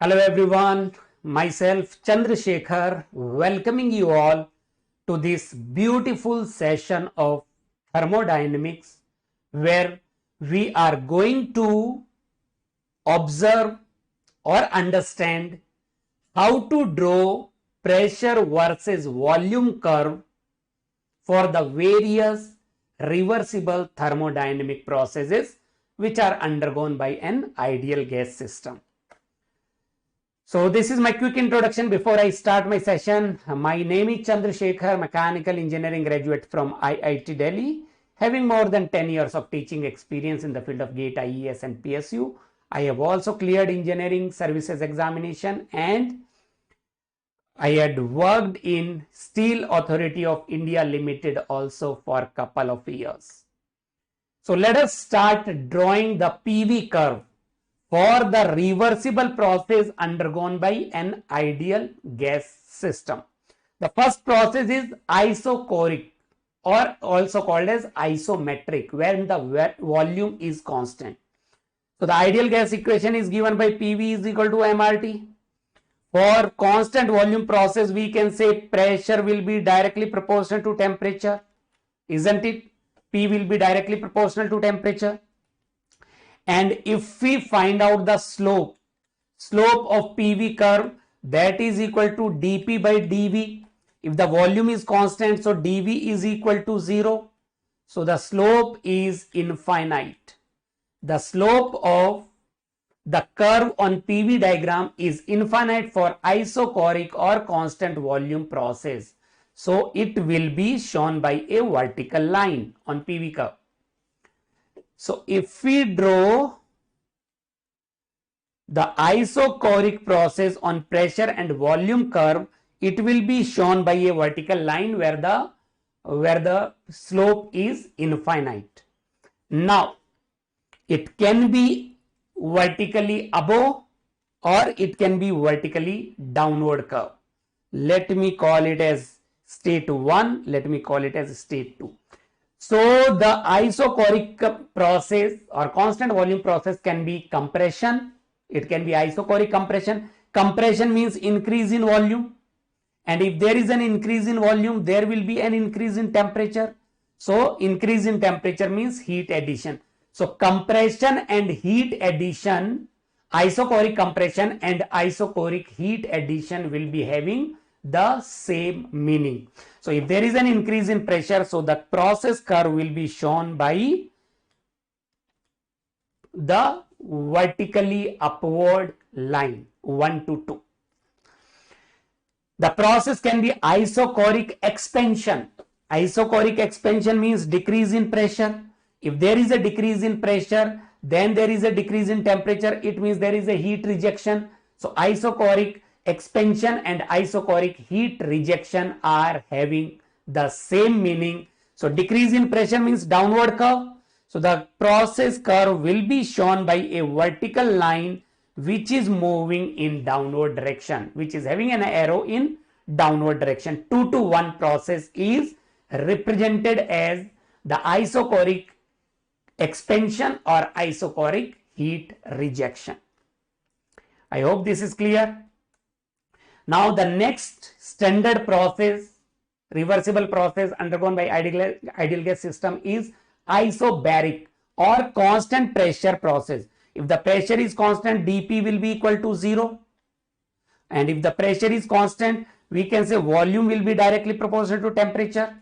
Hello everyone, myself Chandrasekhar welcoming you all to this beautiful session of thermodynamics where we are going to observe or understand how to draw pressure versus volume curve for the various reversible thermodynamic processes which are undergone by an ideal gas system. So this is my quick introduction before I start my session. My name is Chandrasekhar, mechanical engineering graduate from IIT Delhi, having more than 10 years of teaching experience in the field of GATE ESE and PSU. I have also cleared engineering services examination and I had worked in Steel Authority of India Limited also for a couple of years. So let us start drawing the PV curve for the reversible process undergone by an ideal gas system. The first process is isochoric or also called as isometric, when the volume is constant. So the ideal gas equation is given by PV is equal to mRT. For constant volume process, we can say pressure will be directly proportional to temperature, isn't it? P will be directly proportional to temperature. And if we find out the slope of PV curve, that is equal to dP by dV. If the volume is constant, so dV is equal to 0. So the slope is infinite. The slope of the curve on PV diagram is infinite for isochoric or constant volume process. So it will be shown by a vertical line on PV curve. So if we draw the isochoric process on pressure and volume curve, it will be shown by a vertical line where the slope is infinite. Now, it can be vertically above or it can be vertically downward curve. Let me call it as state 1. Let me call it as state 2. So the isochoric process or constant volume process can be compression. It can be isochoric compression. Compression means increase in volume. And if there is an increase in volume, there will be an increase in temperature. So increase in temperature means heat addition. So compression and heat addition, isochoric compression and isochoric heat addition will be having the same meaning. So if there is an increase in pressure, so the process curve will be shown by the vertically upward line 1 to 2. The process can be isochoric expansion. Isochoric expansion means decrease in pressure. If there is a decrease in pressure, then there is a decrease in temperature. It means there is a heat rejection. So isochoric expansion and isochoric heat rejection are having the same meaning. So decrease in pressure means downward curve. So the process curve will be shown by a vertical line which is moving in downward direction, which is having an arrow in downward direction. 2 to 1 process is represented as the isochoric expansion or isochoric heat rejection. I hope this is clear. Now the next standard process, reversible process undergone by ideal gas system is isobaric or constant pressure process. If the pressure is constant, dP will be equal to 0. And if the pressure is constant, we can say volume will be directly proportional to temperature.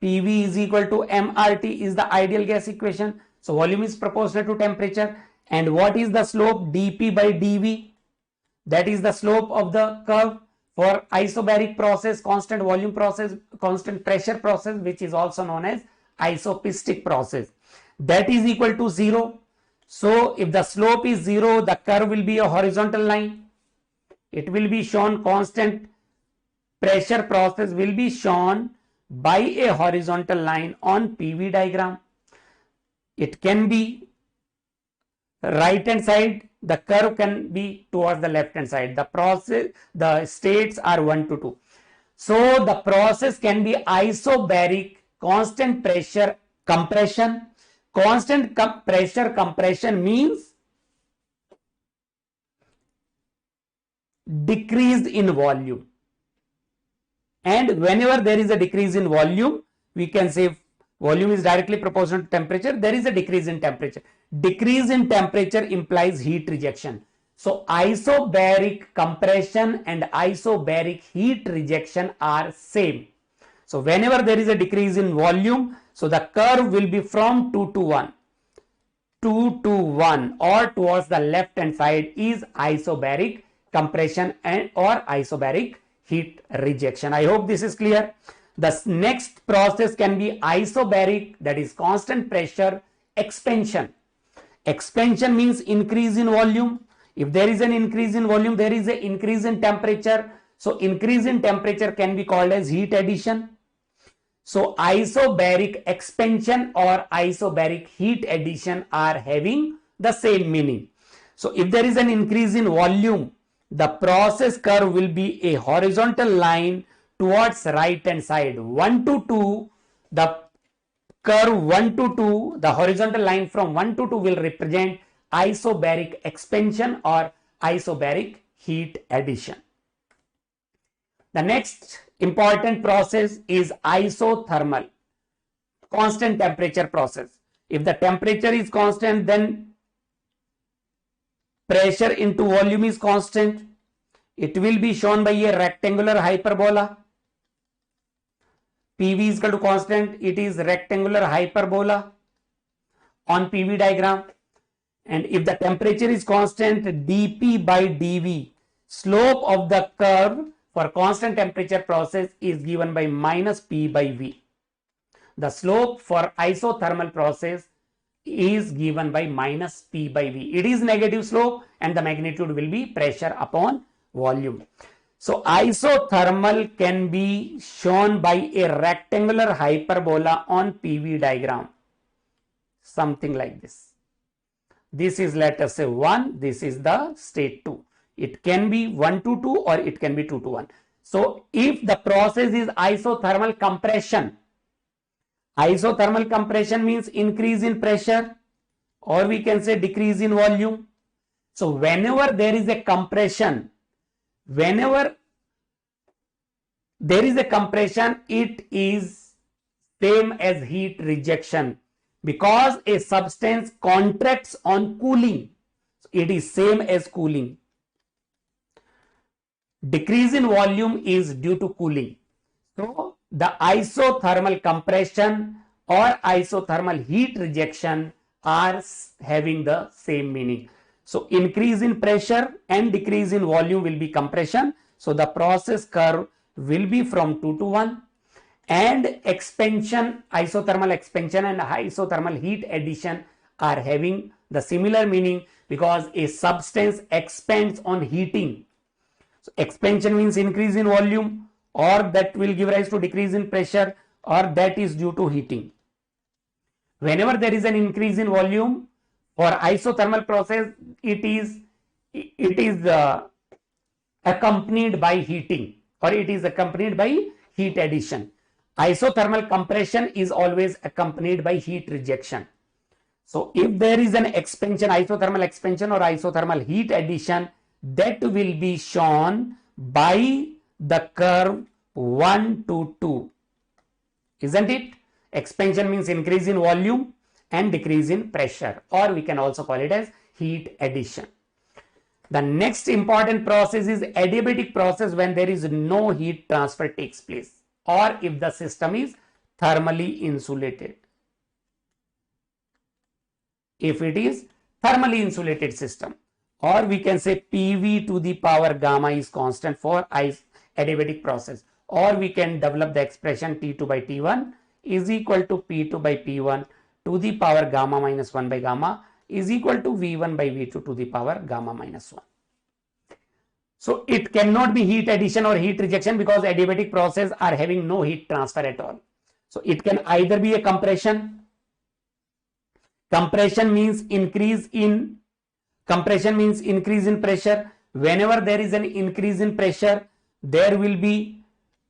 PV is equal to mRT is the ideal gas equation. So volume is proportional to temperature. And what is the slope? dP by dV. That is the slope of the curve for isobaric process, constant volume process, constant pressure process, which is also known as isopistic process. That is equal to 0. So if the slope is 0, the curve will be a horizontal line. It will be shown, constant pressure process will be shown by a horizontal line on PV diagram. It can be right hand side, the curve can be towards the left hand side. The states are 1 to 2. So the process can be isobaric, constant pressure compression. Constant pressure compression means decreased in volume. And whenever there is a decrease in volume, we can say volume is directly proportional to temperature. There is a decrease in temperature. Decrease in temperature implies heat rejection. So isobaric compression and isobaric heat rejection are same. So whenever there is a decrease in volume, so the curve will be from 2 to 1. 2 to 1 or towards the left hand side is isobaric compression and or isobaric heat rejection. I hope this is clear. The next process can be isobaric, that is constant pressure expansion. Expansion means increase in volume. If there is an increase in volume, there is an increase in temperature. So increase in temperature can be called as heat addition. So isobaric expansion or isobaric heat addition are having the same meaning. So if there is an increase in volume, the process curve will be a horizontal line towards right hand side. 1 to 2, the curve 1 to 2, the horizontal line from 1 to 2 will represent isobaric expansion or isobaric heat addition. The next important process is isothermal, constant temperature process. If the temperature is constant, then pressure into volume is constant. It will be shown by a rectangular hyperbola. PV is equal to constant. It is rectangular hyperbola on PV diagram. And if the temperature is constant, dP by dV, slope of the curve for constant temperature process is given by minus P by V. The slope for isothermal process is given by minus P by V. It is negative slope and the magnitude will be pressure upon volume. So isothermal can be shown by a rectangular hyperbola on PV diagram. Something like this. This is, let us say, 1. This is the state 2. It can be 1 to 2 or it can be 2 to 1. So if the process is isothermal compression, isothermal compression means increase in pressure or we can say decrease in volume. So whenever there is a compression, it is same as heat rejection because a substance contracts on cooling. It is same as cooling. Decrease in volume is due to cooling. So the isothermal compression or isothermal heat rejection are having the same meaning. So increase in pressure and decrease in volume will be compression. So the process curve will be from 2 to 1. And expansion, isothermal expansion and isothermal heat addition are having the similar meaning because a substance expands on heating. So expansion means increase in volume or that will give rise to decrease in pressure or that is due to heating. Whenever there is an increase in volume for isothermal process, it is accompanied by heating or it is accompanied by heat addition. Isothermal compression is always accompanied by heat rejection. So if there is an expansion, isothermal expansion or isothermal heat addition, that will be shown by the curve 1 to 2. Isn't it? Expansion means increase in volume and decrease in pressure, or we can also call it as heat addition. The next important process is adiabatic process when there is no heat transfer takes place or if the system is thermally insulated. If it is thermally insulated system, or we can say PV to the power gamma is constant for adiabatic process, or we can develop the expression T2 by T1 is equal to P2 by P1 to the power gamma minus 1 by gamma is equal to V1 by V2 to the power gamma minus 1. So it cannot be heat addition or heat rejection because adiabatic process are having no heat transfer at all. So it can either be a compression. Compression means increase in pressure. Whenever there is an increase in pressure, there will be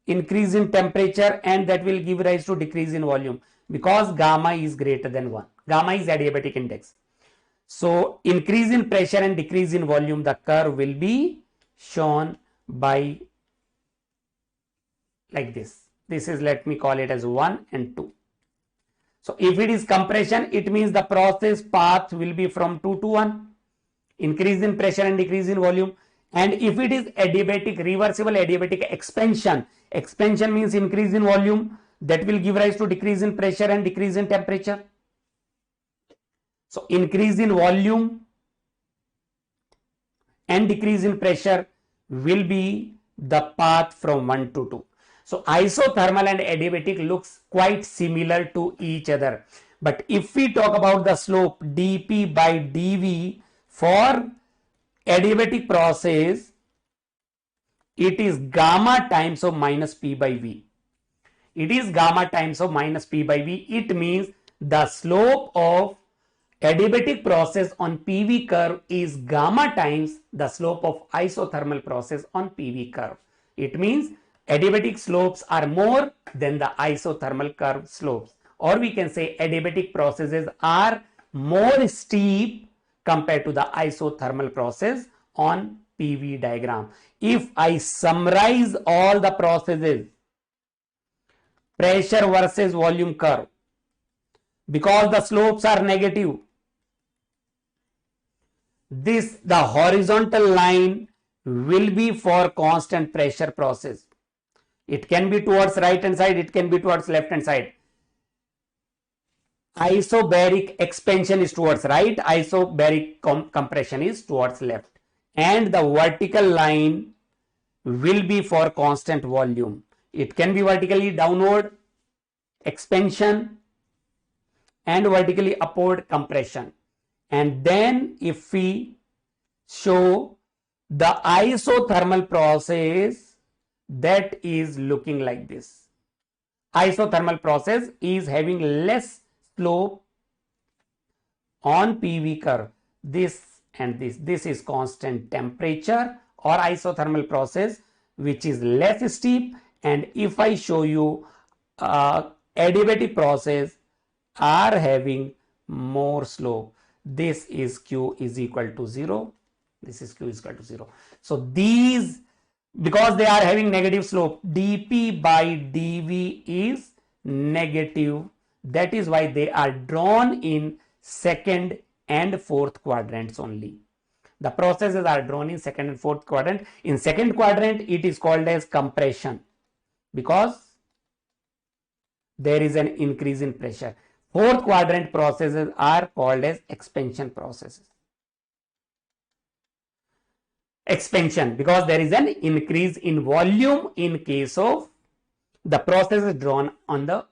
increase in temperature and that will give rise to decrease in volume because gamma is greater than 1. Gamma is adiabatic index. So increase in pressure and decrease in volume, the curve will be shown by like this. This is, let me call it as 1 and 2. So if it is compression, it means the process path will be from 2 to 1, increase in pressure and decrease in volume. And if it is adiabatic, reversible adiabatic expansion, expansion means increase in volume, that will give rise to decrease in pressure and decrease in temperature. So increase in volume and decrease in pressure will be the path from 1 to 2. So isothermal and adiabatic looks quite similar to each other. But if we talk about the slope dP by dV for adiabatic process, it is gamma times of minus P by V. It is gamma times of minus P by V. It means the slope of adiabatic process on PV curve is gamma times the slope of isothermal process on PV curve. It means adiabatic slopes are more than the isothermal curve slopes, or we can say adiabatic processes are more steep compared to the isothermal process on PV diagram. If I summarize all the processes, pressure versus volume curve, because the slopes are negative, the horizontal line will be for constant pressure process. It can be towards right hand side, it can be towards left hand side. Isobaric expansion is towards right, isobaric compression is towards left, and the vertical line will be for constant volume. It can be vertically downward expansion and vertically upward compression. And then if we show the isothermal process, that is looking like this. Isothermal process is having less slope on PV curve. This and this is constant temperature or isothermal process, which is less steep. And if I show you adiabatic process are having more slope, this is Q is equal to 0, this is Q is equal to 0. So these, because they are having negative slope, dP by dV is negative. That is why they are drawn in second and fourth quadrants only. The processes are drawn in second and fourth quadrant. In second quadrant, it is called as compression because there is an increase in pressure. Fourth quadrant processes are called as expansion processes. Expansion because there is an increase in volume in case of the process is drawn on the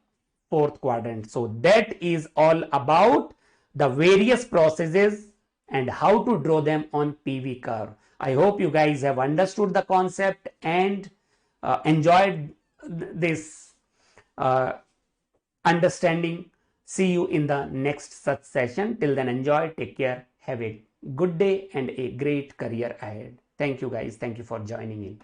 fourth quadrant. So that is all about the various processes and how to draw them on PV curve. I hope you guys have understood the concept and enjoyed this understanding. See you in the next such session. Till then, enjoy, take care, have a good day and a great career ahead. Thank you guys. Thank you for joining in.